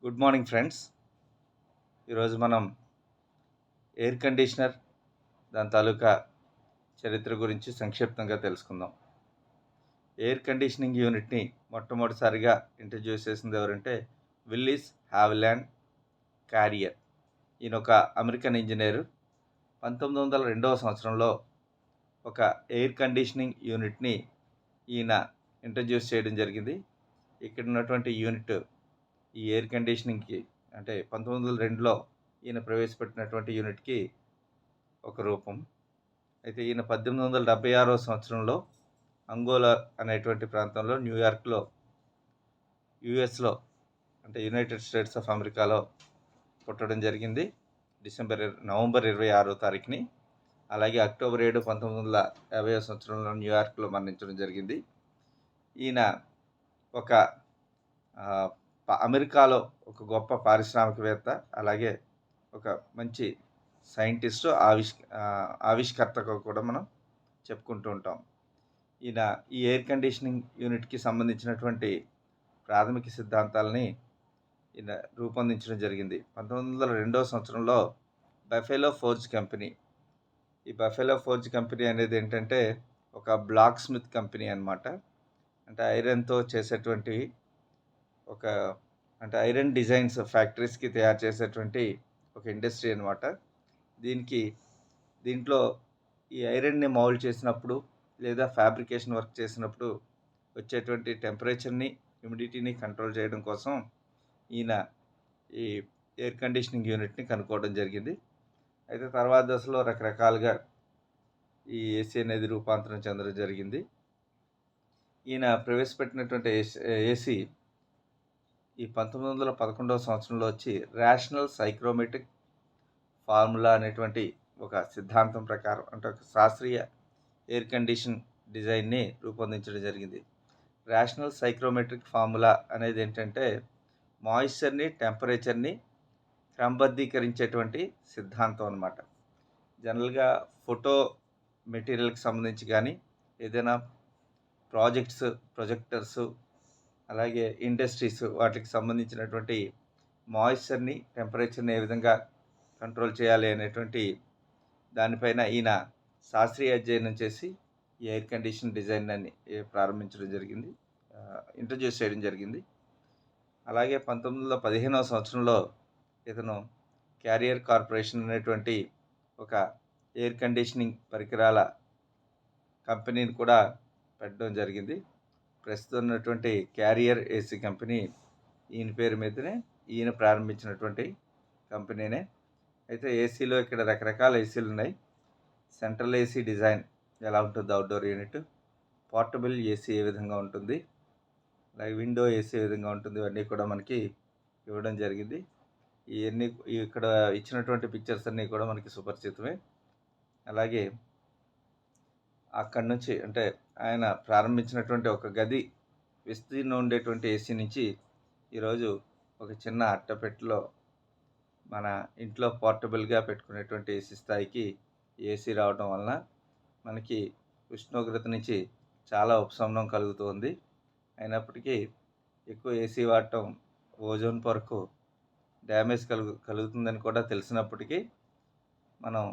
Good morning friends. ఈరోజు మనం air conditioner దాని తాలూకా చరిత్ర గురించి సంక్షిప్తంగా తెలుసుకుందాం. ఎయిర్ కండిషనింగ్ యూనిట్ని మొట్టమొదటిసారిగా ఇంట్రడ్యూస్ చేసింది ఎవరంటే విల్లిస్ హావిలాండ్ క్యారియర్. ఈయన ఒక అమెరికన్ ఇంజనీరు. 1902వ సంవత్సరంలో ఒక ఎయిర్ కండిషనింగ్ యూనిట్ని ఈయన ఇంట్రడ్యూస్ చేయడం జరిగింది. ఇక్కడ ఉన్నటువంటి యూనిట్ ఈ ఎయిర్ కండిషనింగ్కి అంటే 1902లో ఈయన ప్రవేశపెట్టినటువంటి యూనిట్కి ఒక రూపం. అయితే ఈయన 1876వ సంవత్సరంలో అంగోలా అనేటువంటి ప్రాంతంలో న్యూయార్క్లో యుఎస్లో అంటే యునైటెడ్ స్టేట్స్ ఆఫ్ అమెరికాలో పుట్టడం జరిగింది నవంబర్ 26వ తారీఖుని. అలాగే అక్టోబర్ 7, 1950వ సంవత్సరంలో న్యూయార్క్లో మరణించడం జరిగింది. ఈయన ఒక అమెరికాలో ఒక గొప్ప పారిశ్రామికవేత్త, అలాగే ఒక మంచి సైంటిస్టు, ఆవిష్కర్తగా కూడా మనం చెప్పుకుంటూ ఉంటాం. ఈయన ఈ ఎయిర్ కండిషనింగ్ యూనిట్కి సంబంధించినటువంటి ప్రాథమిక సిద్ధాంతాలని ఈయన రూపొందించడం జరిగింది. 1902వ సంవత్సరంలో బఫెలో ఫోర్జ్ కంపెనీ, ఈ బఫెలో ఫోర్జ్ కంపెనీ అనేది ఏంటంటే ఒక బ్లాక్ స్మిత్ కంపెనీ అన్నమాట. అంటే ఐరన్తో చేసేటువంటి అంటే ఐరన్ డిజైన్స్ ఫ్యాక్టరీస్కి తయారు చేసేటువంటి ఒక ఇండస్ట్రీ అనమాట. దీంట్లో ఈ ఐరన్ని మౌల్డ్ చేసినప్పుడు లేదా ఫ్యాబ్రికేషన్ వర్క్ చేసినప్పుడు వచ్చేటువంటి టెంపరేచర్ని, హ్యూమిడిటీని కంట్రోల్ చేయడం కోసం ఈయన ఈ ఎయిర్ కండిషనింగ్ యూనిట్ని కనుక్కోవడం జరిగింది. అయితే తర్వాత దశలో రకరకాలుగా ఈ ఏసీ అనేది రూపాంతరం చెందడం జరిగింది. ఈయన ప్రవేశపెట్టినటువంటి ఏసీ ఈ 1911వ సంవత్సరంలో వచ్చి రేషనల్ సైక్రోమెట్రిక్ ఫార్ములా అనేటువంటి ఒక సిద్ధాంతం ప్రకారం, అంటే ఒక శాస్త్రీయ ఎయిర్ కండిషన్ డిజైన్ని రూపొందించడం జరిగింది. రేషనల్ సైక్రోమెట్రిక్ ఫార్ములా అనేది ఏంటంటే మాయిశ్చర్ని, టెంపరేచర్ని క్రమబద్ధీకరించేటువంటి సిద్ధాంతం అన్నమాట. జనరల్గా మెటీరియల్కి సంబంధించి కానీ, ఏదైనా ప్రొజెక్టర్స్, అలాగే ఇండస్ట్రీస్ వాటికి సంబంధించినటువంటి మాయిశ్చర్ని, టెంపరేచర్ని ఏ విధంగా కంట్రోల్ చేయాలి అనేటువంటి దానిపైన ఈయన శాస్త్రీయ అధ్యయనం చేసి ఈ ఎయిర్ కండిషన్ డిజైన్ అని ప్రారంభించడం జరిగింది, ఇంట్రడ్యూస్ చేయడం జరిగింది. అలాగే 1915వ సంవత్సరంలో ఇతను క్యారియర్ కార్పొరేషన్ అనేటువంటి ఒక ఎయిర్ కండిషనింగ్ పరికరాల కంపెనీని కూడా పెట్టడం జరిగింది. ప్రస్తుతం ఉన్నటువంటి క్యారియర్ ఏసీ కంపెనీ ఈయన పేరు మీదనే, ఈయన ప్రారంభించినటువంటి కంపెనీనే. అయితే ఏసీలో ఇక్కడ రకరకాల ఏసీలు ఉన్నాయి. సెంట్రల్ ఏసీ డిజైన్ ఎలా ఉంటుంది, అవుట్డోర్ యూనిట్, పోర్టబుల్ ఏసీ ఏ విధంగా ఉంటుంది, అలాగే విండో ఏసీ ఏ విధంగా ఉంటుంది, ఇవన్నీ కూడా మనకి ఇవ్వడం జరిగింది. ఇవన్నీ ఇక్కడ ఇచ్చినటువంటి పిక్చర్స్ అన్నీ కూడా మనకి సుపరిచితమే. అలాగే అక్కడి నుంచి అంటే ఆయన ప్రారంభించినటువంటి ఒక గది విస్తీర్ణం ఉండేటువంటి ఏసీ నుంచి ఈరోజు ఒక చిన్న అట్టపెట్టెలో మన ఇంట్లో పోర్టబుల్గా పెట్టుకునేటువంటి ఏసీ స్థాయికి ఏసీ రావడం వలన మనకి ఉష్ణోగ్రత నుంచి చాలా ఉపశమనం కలుగుతుంది. అయినప్పటికీ ఎక్కువ ఏసీ వాడటం ఓజోన్ పొరకు డ్యామేజ్ కలుగుతుందని కూడా తెలిసినప్పటికీ మనం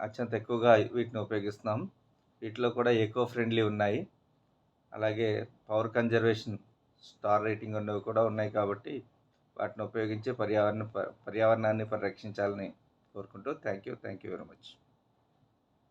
అత్యంత ఎక్కువగా వీటిని ఉపయోగిస్తున్నాం. వీటిలో కూడా ఎకో ఫ్రెండ్లీ ఉన్నాయి, అలాగే పవర్ కన్జర్వేషన్ స్టార్ రేటింగ్ ఉన్నవి కూడా ఉన్నాయి. కాబట్టి వాటిని ఉపయోగించి పర్యావరణాన్ని పరిరక్షించాలని కోరుకుంటూ థ్యాంక్ యూ వెరీ మచ్.